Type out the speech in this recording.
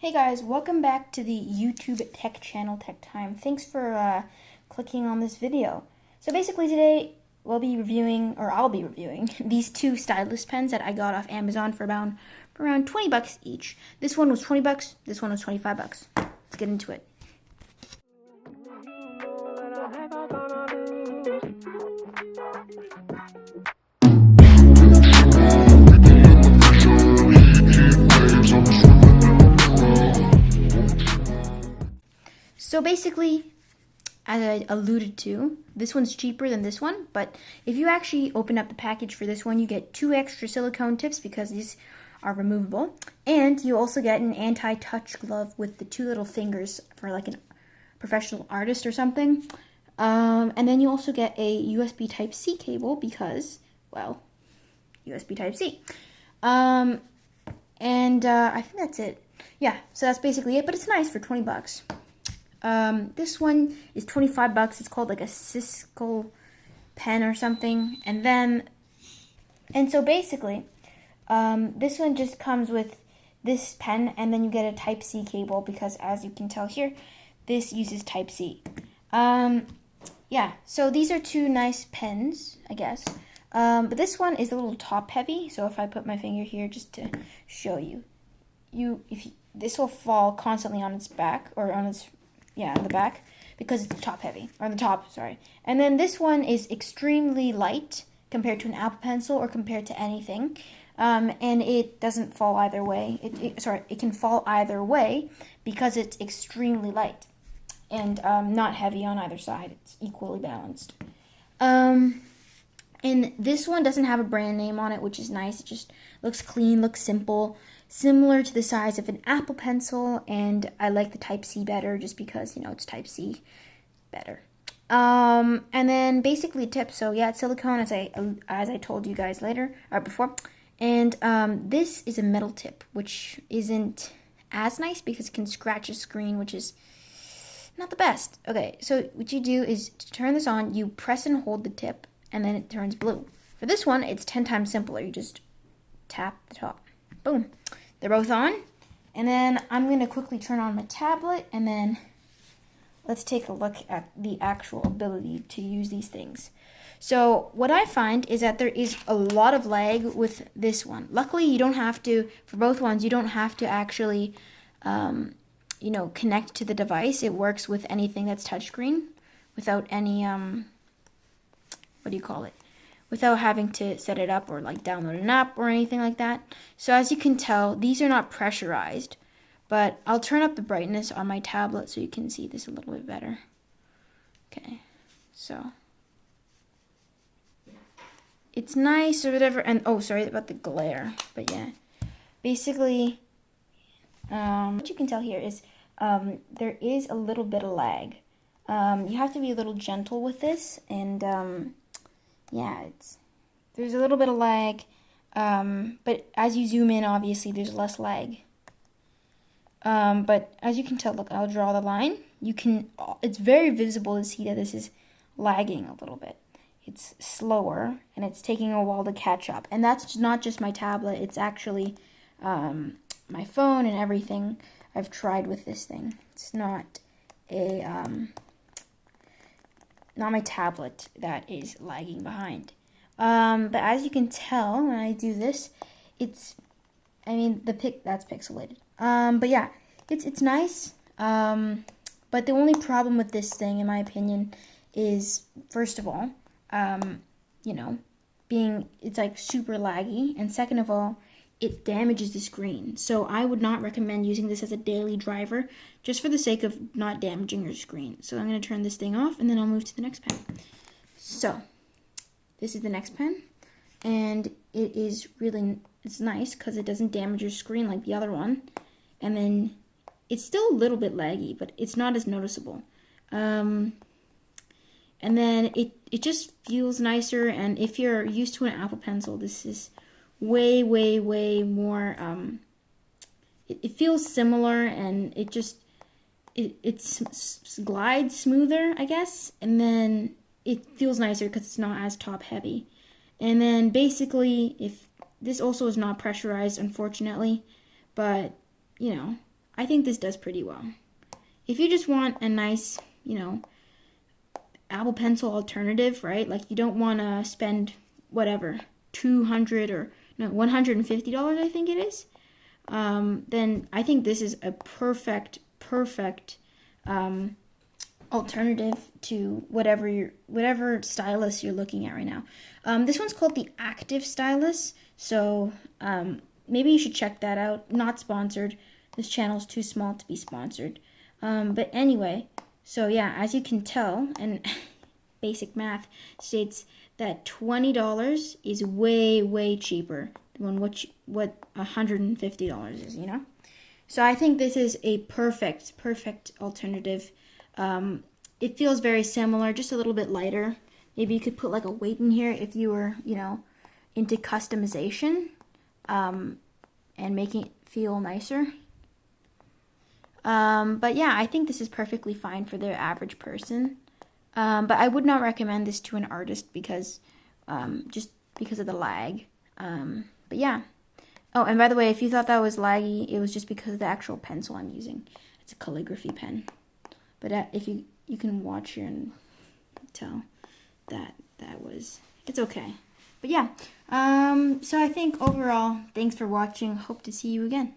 Hey guys, welcome back to the YouTube Tech channel, Tech Time. Thanks for clicking on this video. So basically today I'll be reviewing these two stylus pens that I got off Amazon for around 20 bucks each. This one was 20 bucks, this one was 25 bucks. Let's get into it. So basically, as I alluded to, this one's cheaper than this one, but if you actually open up the package for this one, you get 2 extra silicone tips because these are removable, and you also get an anti-touch glove with the 2 little fingers for like a professional artist or something. And then you also get a USB Type-C cable because, well, USB Type-C. I think that's it. Yeah, so that's basically it, but it's nice for 20 bucks. This one is 25 bucks. It's called like a Cisco pen or something. And so basically, this one just comes with this pen, and then you get a Type-C cable because, as you can tell here, this uses Type-C. Yeah, so these are 2 nice pens, I guess. But this one is a little top heavy, so if I put my finger here just to show you, this will fall constantly on its back, or on its in the back, because it's top heavy, or the top, sorry. And then this one is extremely light compared to an Apple Pencil or compared to anything, and it doesn't fall either way. It can fall either way because it's extremely light and not heavy on either side. It's equally balanced. And this one doesn't have a brand name on it, which is nice. It just looks clean, looks simple, similar to the size of an Apple Pencil, and I like the Type-C better just because, it's Type-C better. And then basically tips. So yeah, it's silicone, as I told you guys before. And this is a metal tip, which isn't as nice because it can scratch a screen, which is not the best. Okay, so what you do is to turn this on, you press and hold the tip, and then it turns blue. For this one, it's 10 times simpler. You just tap the top. Boom. They're both on. And then I'm going to quickly turn on my tablet, and then let's take a look at the actual ability to use these things. So what I find is that there is a lot of lag with this one. Luckily, you don't have to, for both ones, you don't have to actually, connect to the device. It works with anything that's touchscreen without any, without having to set it up or like download an app or anything like that. So as you can tell, these are not pressurized, but I'll turn up the brightness on my tablet so you can see this a little bit better. Okay, so it's nice or whatever, and oh, sorry about the glare, but yeah, basically, what you can tell here is there is a little bit of lag. You have to be a little gentle with this, and yeah, there's a little bit of lag, but as you zoom in, obviously, there's less lag. But as you can tell, look, I'll draw the line. It's very visible to see that this is lagging a little bit. It's slower, and it's taking a while to catch up. And that's not just my tablet, it's actually my phone and everything I've tried with this thing. It's not not my tablet that is lagging behind. But as you can tell, when I do this, that's pixelated. But yeah, it's nice. But the only problem with this thing, in my opinion, is, first of all, it's like super laggy, and second of all, it damages the screen. So I would not recommend using this as a daily driver, just for the sake of not damaging your screen. So I'm going to turn this thing off, and then I'll move to the next pen. So this is the next pen, and it's nice because it doesn't damage your screen like the other one. And then it's still a little bit laggy, but it's not as noticeable. And then it just feels nicer, and if you're used to an Apple Pencil, this is way, way, way more, it feels similar, and it glides smoother, I guess, and then it feels nicer because it's not as top heavy. And then basically, if this also is not pressurized, unfortunately, but I think this does pretty well. If you just want a nice, you know, Apple Pencil alternative, right? Like you don't want to spend whatever, $200 or no, $150, I think it is. Then I think this is a perfect alternative to whatever stylus you're looking at right now. This one's called the Active Stylus, so maybe you should check that out. Not sponsored. This channel's too small to be sponsored. But anyway, so yeah, as you can tell, and basic math states that $20 is way cheaper than what $150 is, you know? So I think this is a perfect alternative. It feels very similar, just a little bit lighter. Maybe you could put like a weight in here if you were, you know, into customization and making it feel nicer. But yeah, I think this is perfectly fine for the average person. But I would not recommend this to an artist because just because of the lag. But yeah. Oh, and by the way, if you thought that was laggy, it was just because of the actual pencil I'm using. It's a calligraphy pen. But if you can watch here and tell that was, it's okay. But yeah, so I think overall, thanks for watching. Hope to see you again.